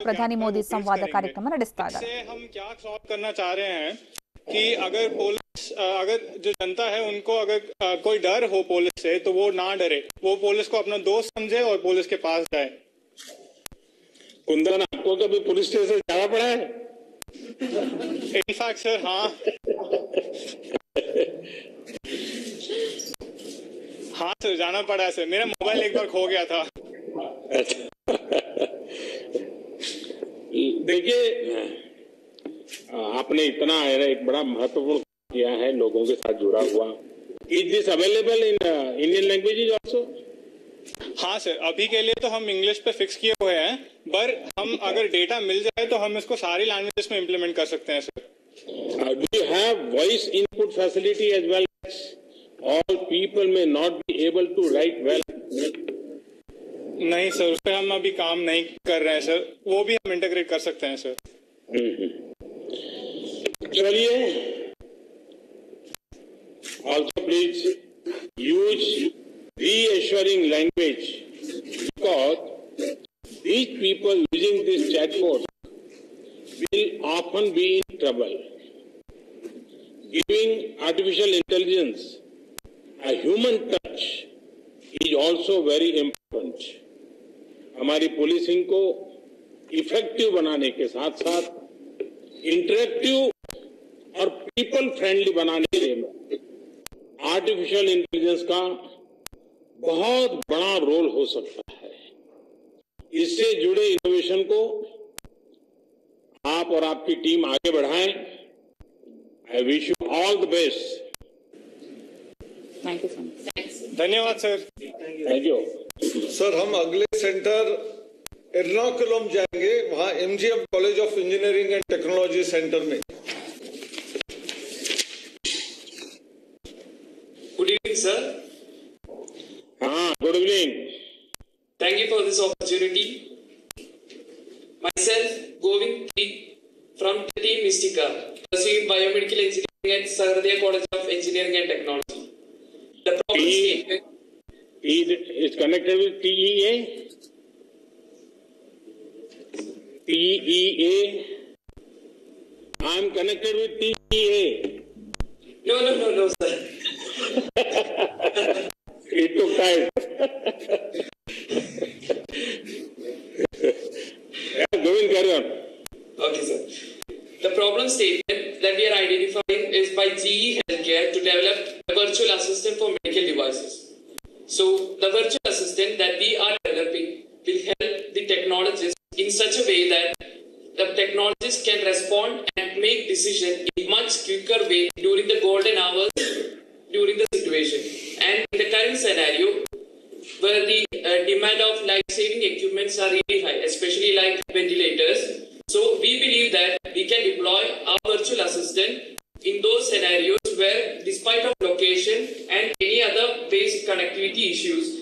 ಪ್ರಧಾನಿ ಮೋದಿ ಸಂವಾದ ಕಾರ್ಯಕ್ರಮ ನಡೆಸ್ತಾ ಇದ್ದಾರೆ. हम क्या सॉल्व करना चाह रहे हैं कि अगर जो जनता है उनको अगर कोई डर हो पुलिस से तो वो ना डरे, वो पुलिस को अपना दोस्त समझे और पुलिस के पास जाए. कुंदन, आपको कभी पुलिस स्टेशन जाना पड़ा है? इनफैक्ट सर हाँ सर जाना पड़ा है सर. मेरा मोबाइल एक बार खो गया था. देखिए, आपने इतना एक बड़ा महत्वपूर्ण किया है, लोगों के साथ जुड़ा हुआ. Is this available in Indian languages also? हाँ सर, अभी के लिए तो हम इंग्लिश पे फिक्स किए हुए हैं, पर हम अगर डेटा मिल जाए तो हम इसको सारी लैंग्वेजेस में इम्प्लीमेंट कर सकते हैं sir. Do you have voice input facility as well? All people may not be able to write well. नहीं सर, उस पर हम अभी काम नहीं कर रहे हैं सर. वो भी हम इंटीग्रेट कर सकते हैं सर. चलिए, also please use reassuring language, because these people using this chatbot will often be in trouble. Giving artificial intelligence a human touch is also very important. हमारी पुलिसिंग को इफेक्टिव बनाने के साथ साथ इंटरेक्टिव और पीपल फ्रेंडली बनाने के लिए आर्टिफिशियल इंटेलिजेंस का बहुत बड़ा रोल हो सकता है. इससे जुड़े इनोवेशन को आप और आपकी टीम आगे बढ़ाएं. I wish you all the best. Thank you so much. धन्यवाद सर. Thank you sir. हम अगले सेंटर एर्नाकुलम जाएंगे, वहां MGM college of engineering and technology centre में. Good evening, sir. Good evening. Thank you for this opportunity. Myself, Govind P. from Team Mystica, pursuing biomedical engineering at Saharadaya College of Engineering and Technology. The problem statement is connected with TEA. TEA. I am connected with TEA. No, sir. It took time. Govind, carry on. Okay, sir. The problem statement that we are identifying is by GE Healthcare to develop a virtual assistant for medical devices. So, the virtual assistant that we are developing will help the technologists in such a way that the technologist can respond and make decisions in much quicker way during the golden hours during the situation. And in the current scenario, where the demand of life-saving equipments are really high, especially like ventilators, so we believe that we can deploy our virtual assistant in those scenarios where, despite of location and any other basic connectivity issues,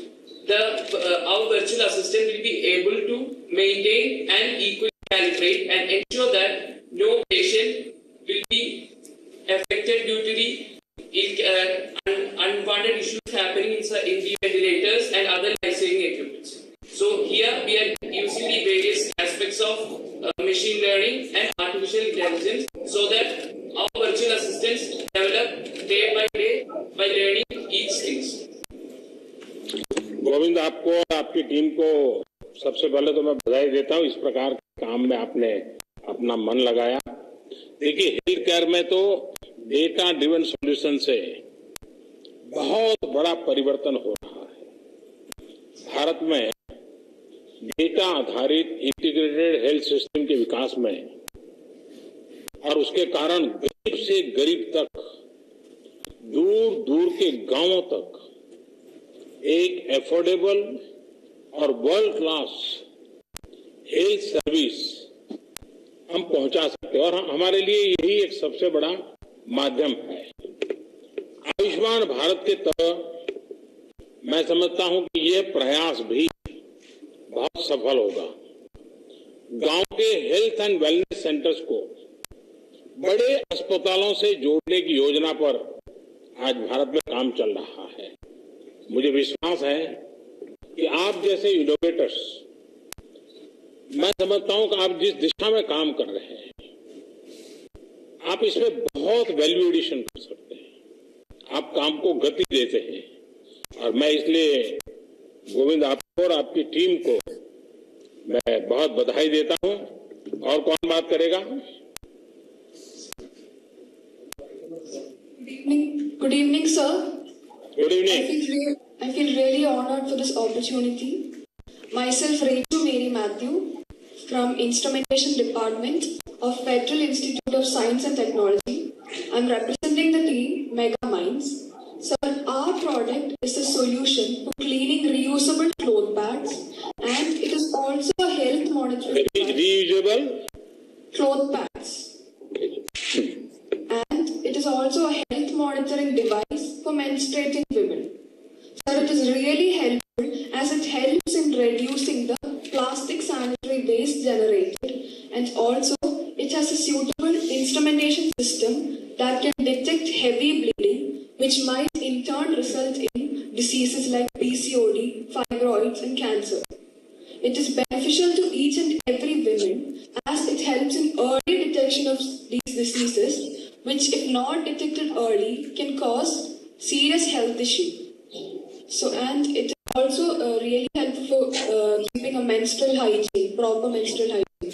our virtual assistant will be able to maintain and equally calibrate and ensure that no patient will be affected due to the unwanted issues happening in the ventilators and other life-saving equipment. So here we are using the various aspects of machine learning and artificial intelligence so that our virtual assistants develop day by day by learning each things. Govind, आपको और आपकी team को सबसे पहले तो मैं बधाई देता हूँ. इस प्रकार के काम में आपने अपना मन लगाया. देखिए, हेल्थ केयर में तो डेटा ड्रिवन सॉल्यूशन से बहुत बड़ा परिवर्तन हो रहा है. भारत में डेटा आधारित इंटीग्रेटेड हेल्थ सिस्टम के विकास में और उसके कारण गरीब से गरीब तक, दूर दूर के गांवों तक एक एफोर्डेबल और वर्ल्ड क्लास हेल्थ सर्विस हम पहुंचा सकते हैं. और हमारे लिए यही एक सबसे बड़ा माध्यम है. आयुष्मान भारत के तहत मैं समझता हूं कि यह प्रयास भी बहुत सफल होगा. गांव के हेल्थ एंड वेलनेस सेंटर्स को बड़े अस्पतालों से जोड़ने की योजना पर आज भारत में काम चल रहा है. मुझे विश्वास है कि आप जैसे इनोवेटर्स मैं समझता हूं कि आप जिस दिशा में काम कर रहे हैं, आप इसमें बहुत वैल्यू एडिशन कर सकते हैं। आप काम को गति देते हैं और मैं इसलिए गोविंद आपको और आपकी टीम को मैं बहुत बधाई देता हूं। और कौन बात करेगा? Good evening, sir. Good evening. I feel really honored for this opportunity. Myself, Rachel Mary Matthew, from Instrumentation Department of Federal Institute of Science and Technology. I'm representing the team Mega Minds. Sir, our product is a solution for cleaning reusable cloth bags, and it is also a health monitoring Reusable cloth bags. And it is also a health monitoring device for menstruating women. Sir, it is really helpful as it helps in reducing the plastic sanitary waste generated, and also it has a suitable instrumentation system that can detect heavy bleeding, which might in turn result in diseases like PCOD, fibroids, and cancer. It is beneficial to each and every woman as it helps in early detection of these diseases, which if not detected early can cause serious health issues. So, and it is also really helpful for keeping a menstrual hygiene, proper menstrual hygiene.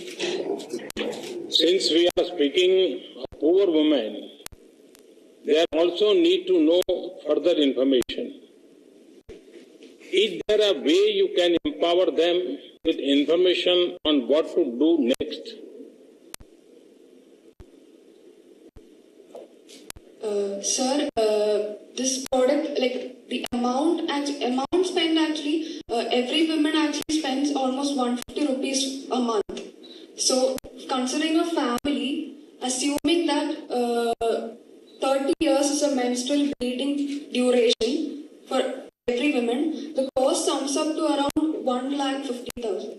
Since we are speaking of poor women, they also need to know further information. Is there a way you can empower them with information on what to do next? Sir, this product, like the amount spent actually, every woman actually spends almost 150 rupees a month. So, considering a family, assuming that 30 years is a menstrual bleeding duration for every woman, the cost sums up to around 1,50,000.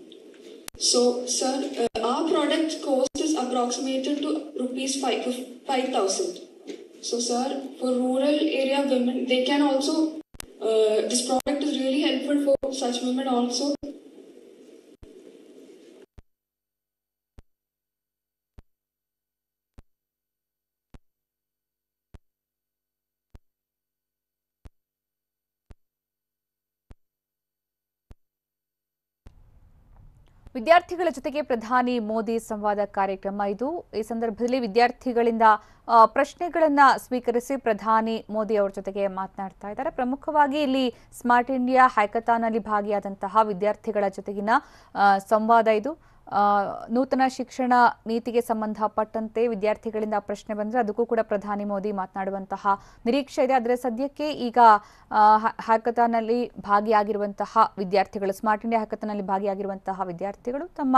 So, sir, our product cost is approximated to rupees 5,000. So, sir, for rural area women, they can also, this product is really helpful for such women also. ವಿದ್ಯಾರ್ಥಿಗಳ ಜೊತೆಗೆ ಪ್ರಧಾನಿ ಮೋದಿ ಸಂವಾದ ಕಾರ್ಯಕ್ರಮ ಇದು. ಈ ಸಂದರ್ಭದಲ್ಲಿ ವಿದ್ಯಾರ್ಥಿಗಳಿಂದ ಪ್ರಶ್ನೆಗಳನ್ನ ಸ್ವೀಕರಿಸಿ ಪ್ರಧಾನಿ ಮೋದಿ ಅವರ ಜೊತೆಗೆ ಮಾತನಾಡ್ತಾ ಇದ್ದಾರೆ. ಪ್ರಮುಖವಾಗಿ ಇಲ್ಲಿ ಸ್ಮಾರ್ಟ್ ಇಂಡಿಯಾ ಹ್ಯಾಕಥಾನ್ ಅಲ್ಲಿ ಭಾಗಿಯಾದಂತಹ ವಿದ್ಯಾರ್ಥಿಗಳ ಜೊತೆಗಿನ ಸಂವಾದ ಇದು. ನೂತನ ಶಿಕ್ಷಣ ನೀತಿಗೆ ಸಂಬಂಧಪಟ್ಟಂತೆ ವಿದ್ಯಾರ್ಥಿಗಳಿಂದ ಪ್ರಶ್ನೆ ಬಂದರೆ ಅದಕ್ಕೂ ಕೂಡ ಪ್ರಧಾನಿ ಮೋದಿ ಮಾತನಾಡುವಂತಹ ನಿರೀಕ್ಷೆ ಇದೆ. ಆದರೆ ಸದ್ಯಕ್ಕೆ ಈಗ ಹ್ಯಾಕಥಾನ್ ಅಲ್ಲಿ ಭಾಗಿಯಾಗಿರುವಂತಹ ವಿದ್ಯಾರ್ಥಿಗಳು, ಸ್ಮಾರ್ಟ್ ಇಂಡಿಯಾ ಹ್ಯಾಕಥಾನ್ ಅಲ್ಲಿ ಭಾಗಿಯಾಗಿರುವಂತಹ ವಿದ್ಯಾರ್ಥಿಗಳು ತಮ್ಮ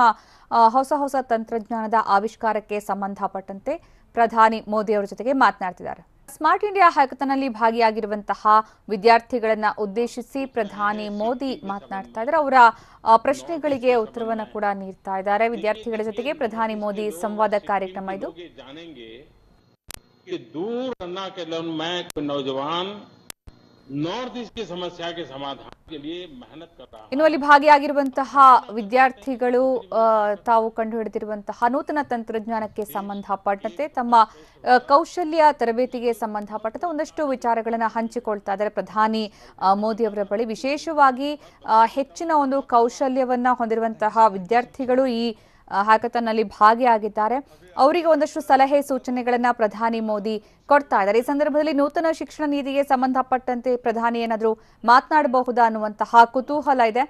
ಹೊಸ ಹೊಸ ತಂತ್ರಜ್ಞಾನದ ಆವಿಷ್ಕಾರಕ್ಕೆ ಸಂಬಂಧಪಟ್ಟಂತೆ ಪ್ರಧಾನಿ ಮೋದಿ ಅವರ ಜೊತೆಗೆ ಮಾತನಾಡ್ತಿದ್ದಾರೆ. ಸ್ಮಾರ್ಟ್ ಇಂಡಿಯಾ ಹ್ಯಾಕಥಾನ್ ಅಲ್ಲಿ ಭಾಗಿಯಾಗಿರುವಂತಹ ವಿದ್ಯಾರ್ಥಿಗಳನ್ನ ಉದ್ದೇಶಿಸಿ ಪ್ರಧಾನಿ ಮೋದಿ ಮಾತನಾಡ್ತಾ ಇದ್ದಾರೆ. ಅವರ ಪ್ರಶ್ನೆಗಳಿಗೆ ಉತ್ತರವನ್ನು ಕೂಡ ನೀಡ್ತಾ ಇದ್ದಾರೆ. ವಿದ್ಯಾರ್ಥಿಗಳ ಜೊತೆಗೆ ಪ್ರಧಾನಿ ಮೋದಿ ಸಂವಾದ ಕಾರ್ಯಕ್ರಮ ಇದು. नॉर्थ ईस्ट की समस्या के समाधान के लिए मेहनत कर रहा है. ಇನ್ನು ಅಲ್ಲಿ ಭಾಗಿಯಾಗಿರುವಂತಹ ವಿದ್ಯಾರ್ಥಿಗಳು ತಾವು ಕಂಡುಹಿಡಿದಿರುವಂತಹ ನೂತನ ತಂತ್ರಜ್ಞಾನಕ್ಕೆ ಸಂಬಂಧಪಟ್ಟಂತೆ ತಮ್ಮ ಕೌಶಲ್ಯ ತರಬೇತಿಗೆ ಸಂಬಂಧಪಟ್ಟಂತೆ ಒಂದಷ್ಟು ವಿಚಾರಗಳನ್ನು ಹಂಚಿಕೊಳ್ತಾ ಇದ್ದಾರೆ ಪ್ರಧಾನಿ ಮೋದಿ ಅವರ ಬಳಿ. ವಿಶೇಷವಾಗಿ ಹೆಚ್ಚಿನ ಒಂದು ಕೌಶಲ್ಯವನ್ನ ಹೊಂದಿರುವಂತಹ ವಿದ್ಯಾರ್ಥಿಗಳು ಈ ಹ್ಯಾಕಥಾನ್ ನಲ್ಲಿ ಭಾಗಿಯಾಗಿದ್ದಾರೆ. ಅವರಿಗೆ ಒಂದಷ್ಟು ಸಲಹೆ ಸೂಚನೆಗಳನ್ನ ಪ್ರಧಾನಿ ಮೋದಿ ಕೊಡ್ತಾ ಇದ್ದಾರೆ. ಈ ಸಂದರ್ಭದಲ್ಲಿ ನೂತನ ಶಿಕ್ಷಣ ನೀತಿಗೆ ಸಂಬಂಧಪಟ್ಟಂತೆ ಪ್ರಧಾನಿ ಏನಾದರೂ ಮಾತನಾಡಬಹುದಾ ಅನ್ನುವಂತಹ ಕುತೂಹಲ ಇದೆ.